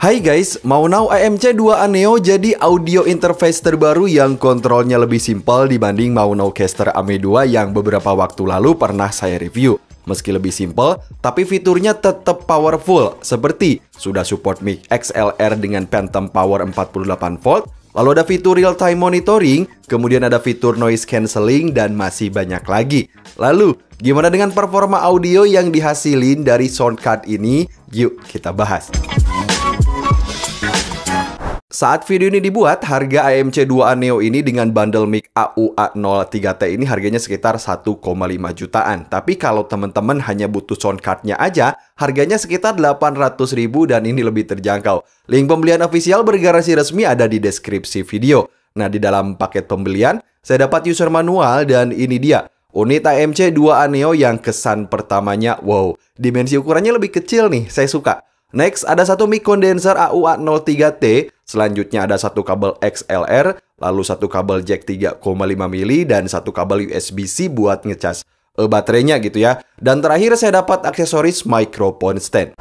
Hai guys, mau now AMC2A Neo jadi audio interface terbaru yang kontrolnya lebih simpel dibanding mau now Caster AME 2 yang beberapa waktu lalu pernah saya review. Meski lebih simpel, tapi fiturnya tetap powerful, seperti sudah support mic XLR dengan phantom power 48V, lalu ada fitur real-time monitoring, kemudian ada fitur noise cancelling, dan masih banyak lagi. Lalu, gimana dengan performa audio yang dihasilin dari sound card ini? Yuk kita bahas. Saat video ini dibuat, harga AMC2A Neo ini dengan bundle mic AUA03T ini harganya sekitar 1,5 jutaan. Tapi kalau teman-teman hanya butuh sound card-nya aja, harganya sekitar 800.000 dan ini lebih terjangkau. Link pembelian official bergaransi resmi ada di deskripsi video. Nah, di dalam paket pembelian, saya dapat user manual dan ini dia. Unit AMC2A Neo yang kesan pertamanya, wow, dimensi ukurannya lebih kecil nih, saya suka. Next, ada satu mic condenser AUA03T, selanjutnya ada satu kabel XLR, lalu satu kabel jack 3,5 mili, dan satu kabel USB-C buat ngecas baterainya gitu ya. Dan terakhir saya dapat aksesoris microphone stand.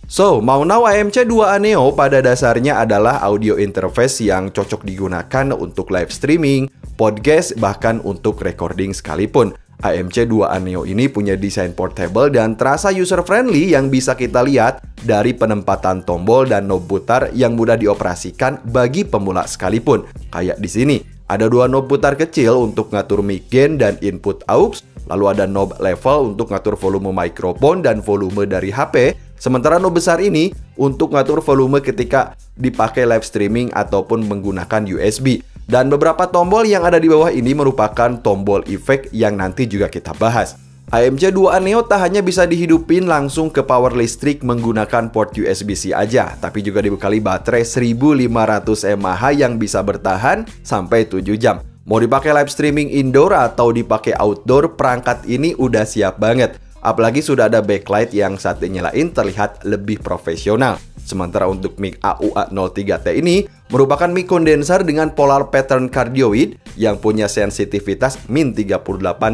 So, mau now AMC2A Neo pada dasarnya adalah audio interface yang cocok digunakan untuk live streaming, podcast, bahkan untuk recording sekalipun. AMC2A Neo ini punya desain portable dan terasa user-friendly yang bisa kita lihat dari penempatan tombol dan knob putar yang mudah dioperasikan bagi pemula sekalipun. Kayak di sini, ada dua knob putar kecil untuk ngatur mic gain dan input aux, lalu ada knob level untuk ngatur volume mikrofon dan volume dari HP, sementara knob besar ini untuk ngatur volume ketika dipakai live streaming ataupun menggunakan USB. Dan beberapa tombol yang ada di bawah ini merupakan tombol efek yang nanti juga kita bahas. AMC2A Neo tak hanya bisa dihidupin langsung ke power listrik menggunakan port USB-C aja, tapi juga dibekali baterai 1500 mAh yang bisa bertahan sampai 7 jam. Mau dipakai live streaming indoor atau dipakai outdoor, perangkat ini udah siap banget. Apalagi sudah ada backlight yang saat dinyalain terlihat lebih profesional. Sementara untuk mic AUA03T ini merupakan mic condenser dengan polar pattern cardioid yang punya sensitivitas min 38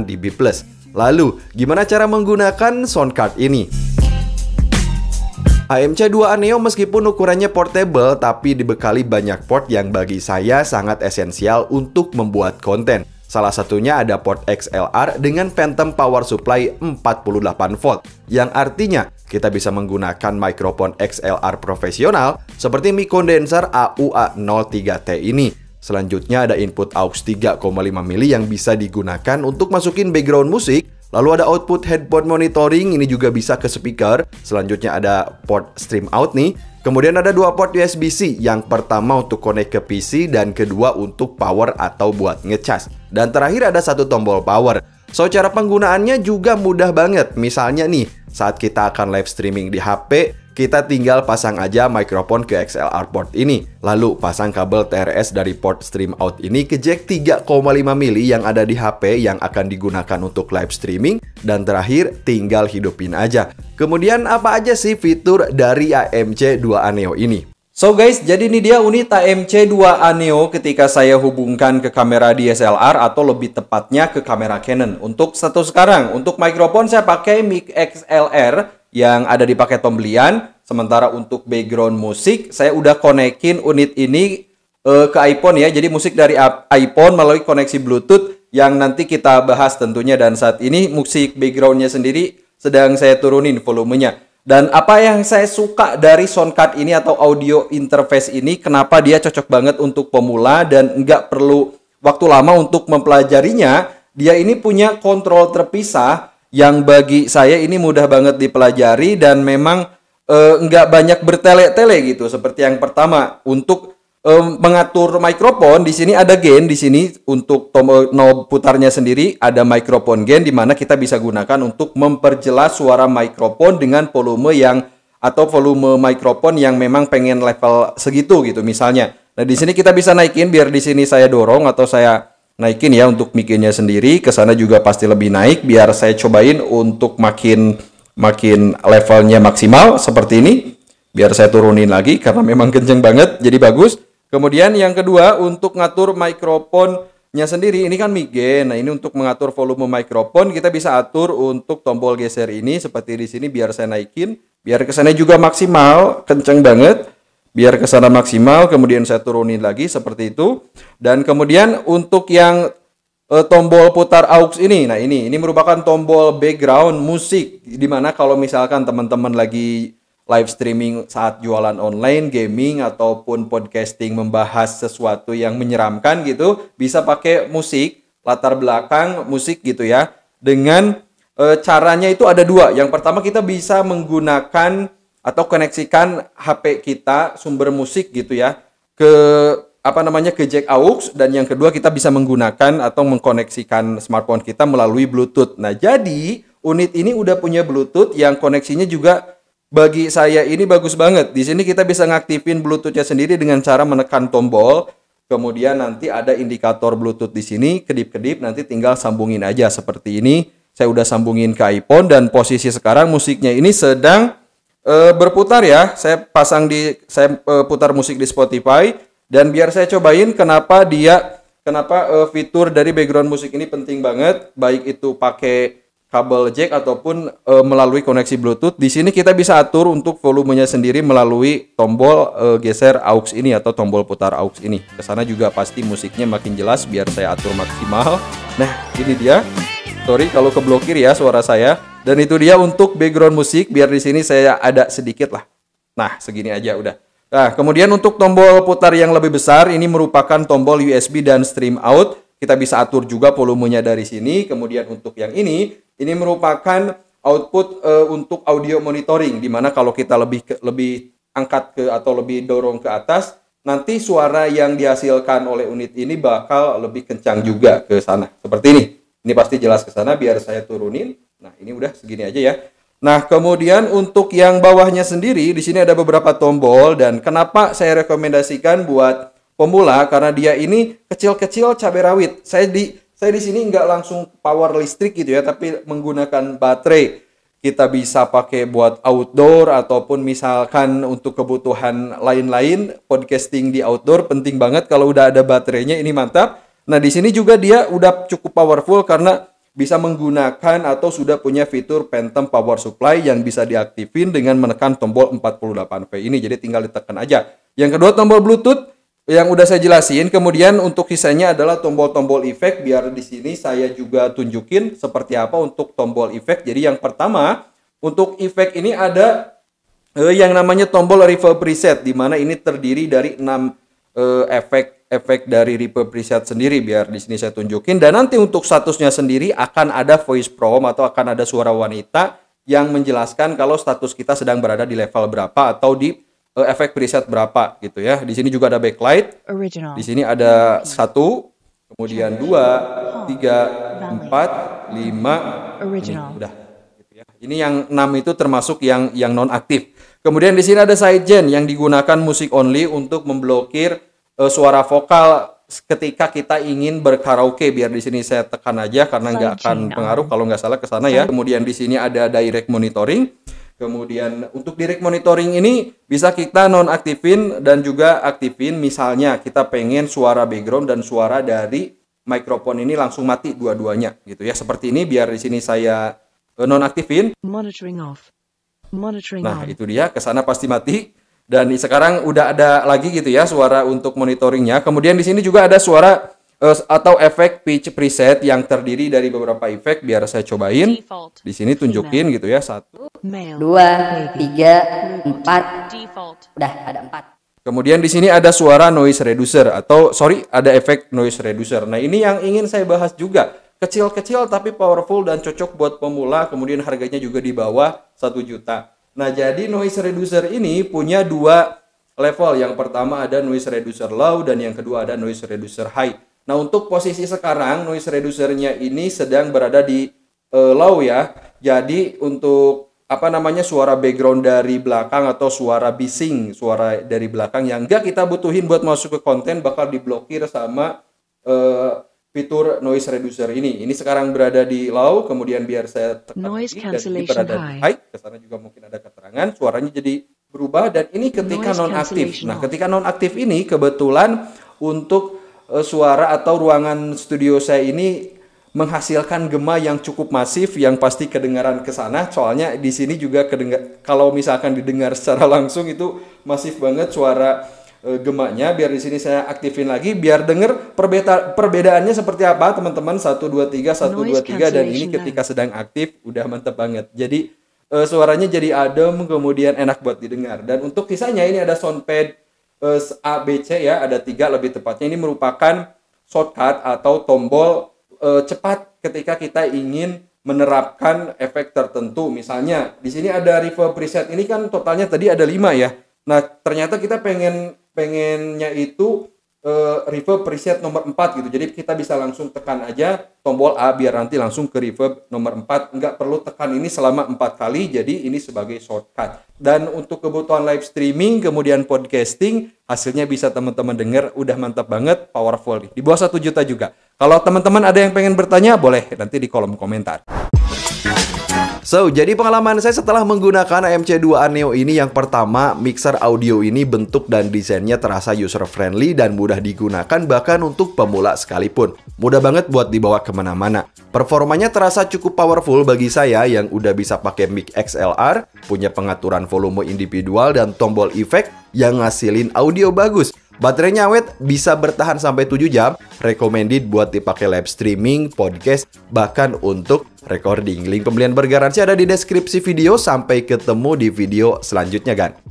dB+. Lalu, gimana cara menggunakan sound card ini? AMC2A Neo meskipun ukurannya portable tapi dibekali banyak port yang bagi saya sangat esensial untuk membuat konten. Salah satunya ada port XLR dengan phantom power supply 48V, yang artinya kita bisa menggunakan mikrofon XLR profesional seperti mic condenser AUA03T ini. Selanjutnya ada input aux 3,5 mili yang bisa digunakan untuk masukin background musik. Lalu ada output headphone monitoring, ini juga bisa ke speaker. Selanjutnya ada port stream out nih. Kemudian ada dua port USB-C, yang pertama untuk connect ke PC dan kedua untuk power atau buat ngecas. Dan terakhir ada satu tombol power. So, cara penggunaannya juga mudah banget. Misalnya nih, saat kita akan live streaming di HP, kita tinggal pasang aja mikrofon ke XLR port ini. Lalu pasang kabel TRS dari port stream out ini ke jack 3,5 mili yang ada di HP yang akan digunakan untuk live streaming. Dan terakhir, tinggal hidupin aja. Kemudian apa aja sih fitur dari AMC2A Neo ini? So guys, jadi ini dia unit AMC2A Neo ketika saya hubungkan ke kamera DSLR atau lebih tepatnya ke kamera Canon. Untuk status sekarang, untuk mikrofon saya pakai mic XLR yang ada di paket pembelian. Sementara untuk background musik, saya udah konekin unit ini ke iPhone ya. Jadi musik dari iPhone melalui koneksi Bluetooth yang nanti kita bahas tentunya. Dan saat ini musik backgroundnya sendiri sedang saya turunin volumenya. Dan apa yang saya suka dari sound card ini atau audio interface ini, kenapa dia cocok banget untuk pemula dan nggak perlu waktu lama untuk mempelajarinya. Dia ini punya kontrol terpisah yang bagi saya ini mudah banget dipelajari dan memang nggak banyak bertele-tele gitu. Seperti yang pertama, untuk mengatur mikrofon, di sini ada gain, di sini untuk tombol knob putarnya sendiri ada mikrofon gain di mana kita bisa gunakan untuk memperjelas suara mikrofon dengan volume yang atau volume mikrofon yang memang pengen level segitu gitu misalnya. Nah, di sini kita bisa naikin biar di sini saya dorong atau saya naikin ya untuk mic-nya sendiri. Ke sana juga pasti lebih naik biar saya cobain untuk makin levelnya maksimal seperti ini. Biar saya turunin lagi karena memang kenceng banget jadi bagus. Kemudian yang kedua untuk ngatur mikrofon nya sendiri ini kan mic gain. Nah, ini untuk mengatur volume mikrofon kita bisa atur untuk tombol geser ini seperti di sini biar saya naikin, biar kesannya juga maksimal, kenceng banget. Biar kesana maksimal, kemudian saya turunin lagi seperti itu. Dan kemudian untuk yang tombol putar aux ini, nah ini merupakan tombol background musik. Dimana kalau misalkan teman-teman lagi live streaming saat jualan online, gaming, ataupun podcasting membahas sesuatu yang menyeramkan gitu, bisa pakai musik, latar belakang musik gitu ya. Dengan caranya itu ada dua. Yang pertama kita bisa menggunakan atau koneksikan HP kita, sumber musik gitu ya, ke ke jack aux, dan yang kedua kita bisa menggunakan atau mengkoneksikan smartphone kita melalui Bluetooth. Nah, jadi unit ini udah punya Bluetooth yang koneksinya juga bagi saya ini bagus banget. Di sini kita bisa ngaktifin Bluetooth-nya sendiri dengan cara menekan tombol. Kemudian nanti ada indikator Bluetooth di sini, kedip-kedip, nanti tinggal sambungin aja seperti ini. Saya udah sambungin ke iPhone dan posisi sekarang musiknya ini sedang berputar ya. Saya putar musik di Spotify dan biar saya cobain kenapa fitur dari background musik ini penting banget, baik itu pakai kabel jack ataupun melalui koneksi Bluetooth. Di sini kita bisa atur untuk volumenya sendiri melalui tombol geser aux ini atau tombol putar aux ini. Kesana juga pasti musiknya makin jelas biar saya atur maksimal. Nah, ini dia. Sorry kalau keblokir ya suara saya. Dan itu dia untuk background musik. Biar di sini saya ada sedikit lah. Nah, segini aja udah. Nah, kemudian untuk tombol putar yang lebih besar ini merupakan tombol USB dan stream out. Kita bisa atur juga volumenya dari sini. Kemudian untuk yang ini merupakan output untuk audio monitoring, di mana kalau kita lebih angkat ke atau lebih dorong ke atas, nanti suara yang dihasilkan oleh unit ini bakal lebih kencang juga ke sana. Seperti ini. Ini pasti jelas ke sana, biar saya turunin. Nah, ini udah segini aja ya. Nah, kemudian untuk yang bawahnya sendiri, di sini ada beberapa tombol, dan kenapa saya rekomendasikan buat pemula, karena dia ini kecil-kecil cabai rawit. Saya di sini nggak langsung power listrik gitu ya, tapi menggunakan baterai. Kita bisa pakai buat outdoor ataupun misalkan untuk kebutuhan lain-lain. Podcasting di outdoor penting banget kalau udah ada baterainya, ini mantap. Nah, di sini juga dia udah cukup powerful karena bisa menggunakan atau sudah punya fitur phantom power supply yang bisa diaktifin dengan menekan tombol 48V ini. Jadi tinggal ditekan aja. Yang kedua tombol Bluetooth yang udah saya jelasin. Kemudian untuk sisanya adalah tombol-tombol efek. Biar di sini saya juga tunjukin seperti apa untuk tombol efek. Jadi yang pertama untuk efek ini ada yang namanya tombol reverb preset, di mana ini terdiri dari 6 efek dari reverb preset sendiri. Biar di sini saya tunjukin. Dan nanti untuk statusnya sendiri akan ada voice prompt atau akan ada suara wanita yang menjelaskan kalau status kita sedang berada di level berapa atau di efek preset berapa gitu ya. Di sini juga ada backlight. Original. Di sini ada 1, kemudian 2, 3, 4, 5. Original. Ini udah gitu ya. Ini yang 6 itu termasuk yang non aktif. Kemudian di sini ada sidechain yang digunakan musik only untuk memblokir suara vokal ketika kita ingin berkaraoke. Biar di sini saya tekan aja karena nggak akan pengaruh kalau nggak salah ke sana ya. Kemudian di sini ada direct monitoring. Kemudian untuk direct monitoring ini bisa kita nonaktifin dan juga aktifin. Misalnya kita pengen suara background dan suara dari mikrofon ini langsung mati dua-duanya gitu ya. Seperti ini, biar di sini saya nonaktifin. Monitoring off. Nah, itu dia, kesana pasti mati. Dan sekarang udah ada lagi gitu ya suara untuk monitoringnya. Kemudian di sini juga ada suara atau efek pitch preset yang terdiri dari beberapa efek. Biar saya cobain. Di sini tunjukin gitu ya. 1, 2, 3, 4. Udah ada 4. Kemudian di sini ada suara noise reducer ada efek noise reducer. Nah, ini yang ingin saya bahas juga. Kecil-kecil tapi powerful dan cocok buat pemula. Kemudian harganya juga di bawah 1 juta. Nah, jadi noise reducer ini punya 2 level. Yang pertama ada noise reducer low dan yang kedua ada noise reducer high. Nah, untuk posisi sekarang noise reducernya ini sedang berada di low ya. Jadi untuk suara background dari belakang atau suara bising, suara dari belakang yang enggak kita butuhin buat masuk ke konten bakal diblokir sama fitur noise reducer ini. Ini sekarang berada di low, kemudian biar saya tekan dan berada di high. Kesana juga mungkin ada keterangan, suaranya jadi berubah dan ini ketika nonaktif. Nah, ketika nonaktif ini kebetulan untuk suara atau ruangan studio saya ini menghasilkan gema yang cukup masif yang pasti kedengaran ke sana. Soalnya di sini juga kalau misalkan didengar secara langsung itu masif banget suara gemanya. Biar di sini saya aktifin lagi biar denger perbedaannya seperti apa teman-teman. 1 2 3 1 2 3 dan ini ketika sedang aktif udah mantep banget. Jadi suaranya jadi adem kemudian enak buat didengar. Dan untuk sisanya ini ada soundpad A, B, C ya, ada 3 lebih tepatnya. Ini merupakan shortcut atau tombol cepat ketika kita ingin menerapkan efek tertentu. Misalnya di sini ada reverb preset, ini kan totalnya tadi ada 5 ya. Nah ternyata kita pengennya itu reverb preset nomor 4 gitu. Jadi kita bisa langsung tekan aja tombol A biar nanti langsung ke reverb nomor 4. Nggak perlu tekan ini selama 4 kali, jadi ini sebagai shortcut. Dan untuk kebutuhan live streaming, kemudian podcasting, hasilnya bisa teman-teman dengar, udah mantap banget, powerful nih. Di bawah 1 juta juga. Kalau teman-teman ada yang pengen bertanya, boleh nanti di kolom komentar. So, jadi pengalaman saya setelah menggunakan MC2A Neo ini, yang pertama, mixer audio ini bentuk dan desainnya terasa user friendly dan mudah digunakan bahkan untuk pemula sekalipun. Mudah banget buat dibawa kemana-mana. Performanya terasa cukup powerful bagi saya yang udah bisa pakai mic XLR, punya pengaturan volume individual dan tombol efek yang ngasilin audio bagus. Baterainya awet, bisa bertahan sampai 7 jam, recommended buat dipakai live streaming, podcast, bahkan untuk recording. Link pembelian bergaransi ada di deskripsi video. Sampai ketemu di video selanjutnya, Gan.